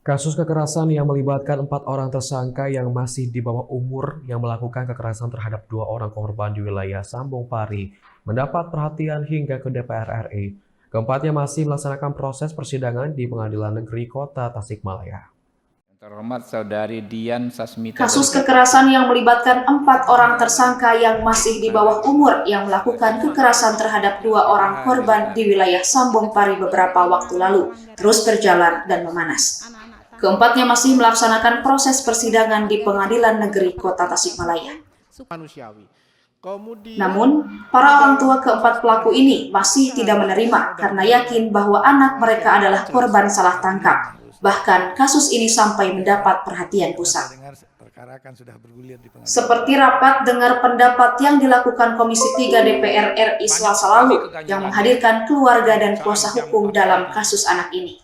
Kasus kekerasan yang melibatkan 4 orang tersangka yang masih di bawah umur yang melakukan kekerasan terhadap 2 orang korban di wilayah Sambong Pari mendapat perhatian hingga ke DPR RI. Keempatnya masih melaksanakan proses persidangan di Pengadilan Negeri Kota Tasikmalaya. Terhormat Saudari Dian Sasmita. Kasus kekerasan yang melibatkan 4 orang tersangka yang masih di bawah umur yang melakukan kekerasan terhadap 2 orang korban di wilayah Sambong Pari beberapa waktu lalu terus berjalan dan memanas. Keempatnya masih melaksanakan proses persidangan di Pengadilan Negeri Kota Tasikmalaya. Namun, para orang tua keempat pelaku ini masih tidak menerima karena yakin bahwa anak mereka adalah korban salah tangkap. Bahkan kasus ini sampai mendapat perhatian pusat. Seperti rapat dengar pendapat yang dilakukan Komisi 3 DPR RI Selasa lalu yang menghadirkan keluarga dan kuasa hukum dalam kasus anak ini.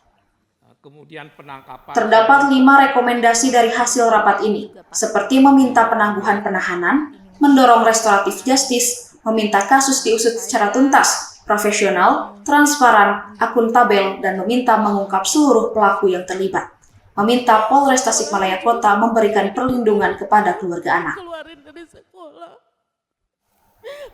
Terdapat 5 rekomendasi dari hasil rapat ini, seperti meminta penangguhan penahanan, mendorong restoratif justice, meminta kasus diusut secara tuntas, profesional, transparan, akuntabel, dan meminta mengungkap seluruh pelaku yang terlibat. Meminta Polres Tasikmalaya Kota memberikan perlindungan kepada keluarga anak.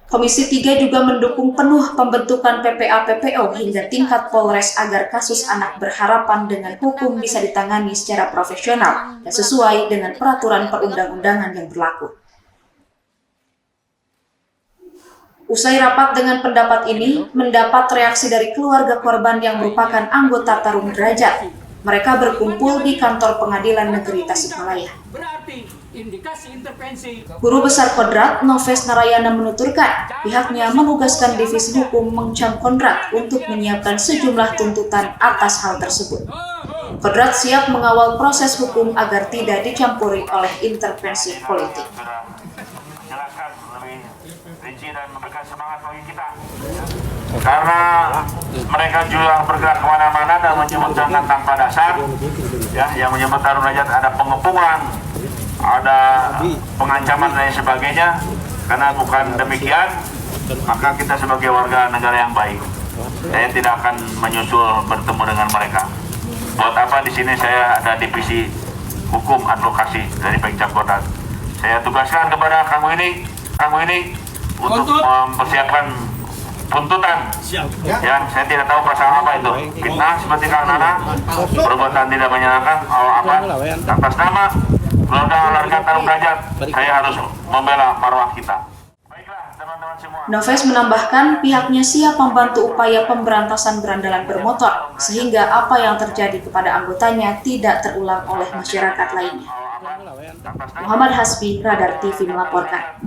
Komisi 3 juga mendukung penuh pembentukan PPA-PPO hingga tingkat Polres agar kasus anak berharapan dengan hukum bisa ditangani secara profesional dan sesuai dengan peraturan perundang-undangan yang berlaku. Usai rapat dengan pendapat ini, mendapat reaksi dari keluarga korban yang merupakan anggota Tarung Derajat. Mereka berkumpul di kantor Pengadilan Negeri Tasikmalaya. Guru Besar Kodrat, Noves Narayana menuturkan, pihaknya menugaskan Divisi Hukum Mengcam Kodrat untuk menyiapkan sejumlah tuntutan atas hal tersebut. Kodrat siap mengawal proses hukum agar tidak dicampuri oleh intervensi politik. Dan memberikan semangat bagi kita, karena mereka juga bergerak kemana-mana dan menyebutkan tanpa dasar, ya, yang menyebut Tarung Derajat ada pengepungan, ada pengancaman dan lain sebagainya. Karena bukan demikian, maka kita sebagai warga negara yang baik, saya tidak akan menyusul bertemu dengan mereka. Buat apa di sini saya ada divisi hukum advokasi dari Pengcam Kodrat. Saya tugaskan kepada kamu ini untuk mempersiapkan tuntutan. Ya, saya tidak tahu pasal apa itu. Fitnah seperti Kang Nana, perbuatan tidak menyenangkan, atas nama keluarga warga Tarung Derajat, saya harus membela marwah kita. Baiklah, teman-teman semua. Noves menambahkan pihaknya siap membantu upaya pemberantasan berandalan bermotor, sehingga apa yang terjadi kepada anggotanya tidak terulang oleh masyarakat lainnya. Muhammad Hasbi, Radar TV melaporkan.